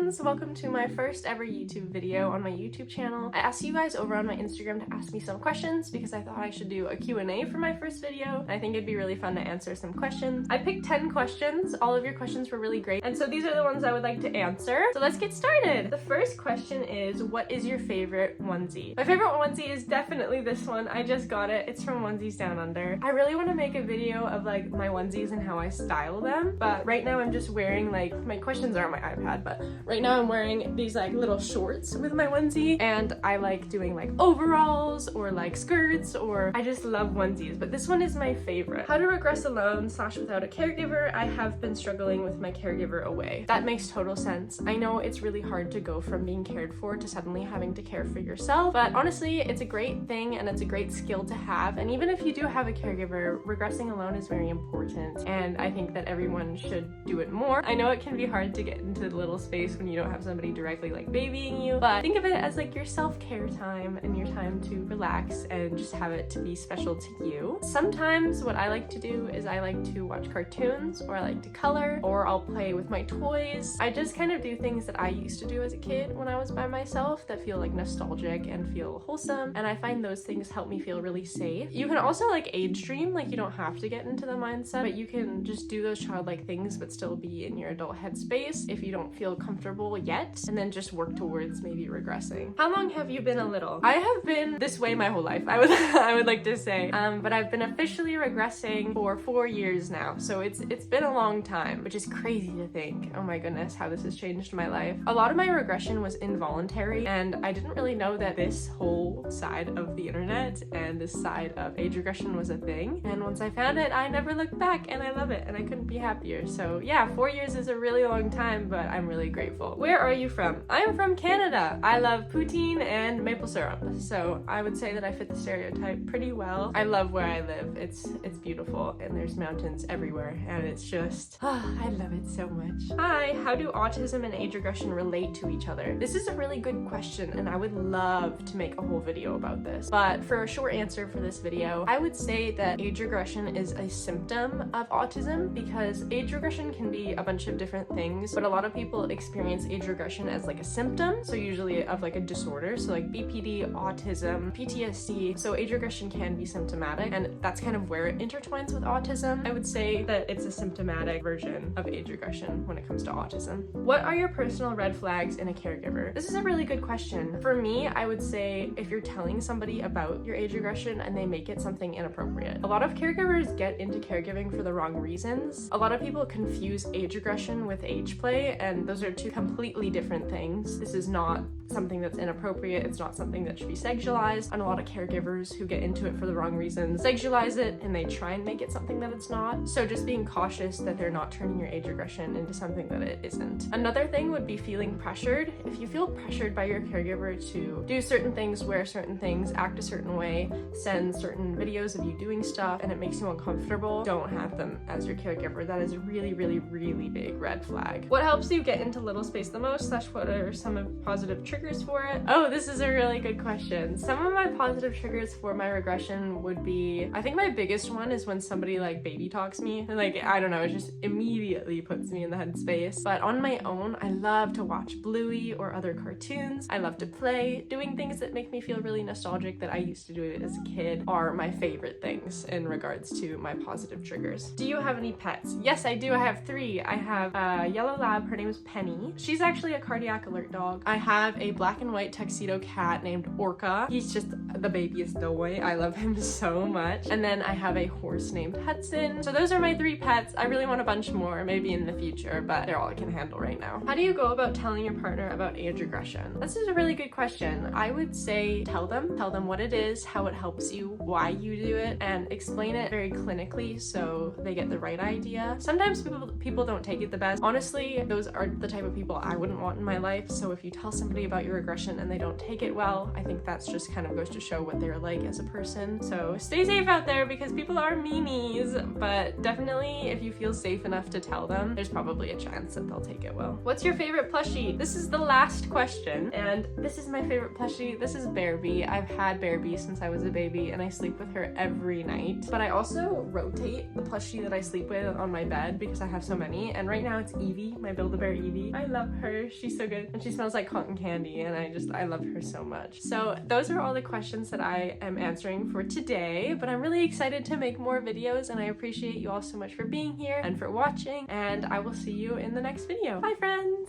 friends, welcome to my first ever YouTube video on my YouTube channel. I asked you guys over on my Instagram to ask me some questions because I thought I should do a Q&A for my first video. I think it'd be really fun to answer some questions. I picked 10 questions. All of your questions were really great, and so these are the ones I would like to answer. So let's get started. The first question is, what is your favorite onesie? My favorite onesie is definitely this one. I just got it. It's from Onesies Down Under. I really want to make a video of like my onesies and how I style them, but right now I'm just wearing like, my questions are on my iPad, but right now I'm wearing these like little shorts with my onesie, and I like doing like overalls or like skirts, or I just love onesies, but this one is my favorite. How to regress alone / without a caregiver. I have been struggling with my caregiver away. That makes total sense. I know it's really hard to go from being cared for to suddenly having to care for yourself, but honestly, it's a great thing and it's a great skill to have. And even if you do have a caregiver, regressing alone is very important, and I think that everyone should do it more. I know it can be hard to get into the little space when you don't have somebody directly like babying you, but think of it as like your self-care time and your time to relax and just have it to be special to you. Sometimes what I like to do is I like to watch cartoons, or I like to color, or I'll play with my toys. I just kind of do things that I used to do as a kid when I was by myself that feel like nostalgic and feel wholesome, and I find those things help me feel really safe. You can also like age dream, like you don't have to get into the mindset, but you can just do those childlike things but still be in your adult headspace if you don't feel comfortable yet, and then just work towards maybe regressing. How long have you been a little? I have been this way my whole life, I would like to say, but I've been officially regressing for 4 years now, so it's been a long time, which is crazy to think. Oh my goodness, how this has changed my life. A lot of my regression was involuntary, and I didn't really know that this whole side of the internet and this side of age regression was a thing, and once I found it, I never looked back, and I love it, and I couldn't be happier. So yeah, 4 years is a really long time, but I'm really grateful. Where are you from? I'm from Canada. I love poutine and maple syrup, so I would say that I fit the stereotype pretty well. I love where I live. It's beautiful, and there's mountains everywhere, and it's just, I love it so much. Hi, how do autism and age regression relate to each other? This is a really good question, and I would love to make a whole video about this, but for a short answer for this video, I would say that age regression is a symptom of autism, because age regression can be a bunch of different things, but a lot of people experience age regression as like a symptom, so usually of like a disorder, so like BPD, autism, PTSD, so age regression can be symptomatic, and that's kind of where it intertwines with autism. I would say that it's a symptomatic version of age regression when it comes to autism. What are your personal red flags in a caregiver? This is a really good question. For me, I would say if you're telling somebody about your age regression and they make it something inappropriate. A lot of caregivers get into caregiving for the wrong reasons. A lot of people confuse age regression with age play, and those are two completely different things. This is not something that's inappropriate. It's not something that should be sexualized, and a lot of caregivers who get into it for the wrong reasons sexualize it and they try and make it something that it's not. So just being cautious that they're not turning your age regression into something that it isn't. Another thing would be feeling pressured. If you feel pressured by your caregiver to do certain things, wear certain things, act a certain way, send certain videos of you doing stuff, and it makes you uncomfortable, don't have them as your caregiver. That is a really, really, really big red flag. What helps you get into little space the most / what are some of positive triggers for it? Oh, this is a really good question. Some of my positive triggers for my regression would be, I think my biggest one is when somebody like baby talks me, and like, I don't know, it just immediately puts me in the headspace. But on my own, I love to watch Bluey or other cartoons. I love to play. Doing things that make me feel really nostalgic that I used to do as a kid are my favorite things in regards to my positive triggers. Do you have any pets? Yes, I do. I have 3. I have a yellow lab. Her name is Penny. She's actually a cardiac alert dog. I have a black and white tuxedo cat named Orca. He's just the babyest boy. I love him so much. And then I have a horse named Hudson. So those are my 3 pets. I really want a bunch more, maybe in the future, but they're all I can handle right now. How do you go about telling your partner about age regression? This is a really good question. I would say tell them what it is, how it helps you, why you do it, and explain it very clinically so they get the right idea. Sometimes people don't take it the best. Honestly, those are the type of people I wouldn't want in my life, so if you tell somebody about your regression and they don't take it well, I think that's just kind of goes to show what they're like as a person. So stay safe out there, because people are meanies, but definitely if you feel safe enough to tell them, there's probably a chance that they'll take it well. What's your favorite plushie? This is the last question, and this is my favorite plushie. This is Bearby. I've had Bearby since I was a baby, and I sleep with her every night, but I also rotate the plushie that I sleep with on my bed because I have so many, and right now it's Evie, my Build-A-Bear Evie. I love love her. She's so good. And she smells like cotton candy, and I love her so much. So those are all the questions that I am answering for today, but I'm really excited to make more videos, and I appreciate you all so much for being here and for watching, and I will see you in the next video. Bye, friends!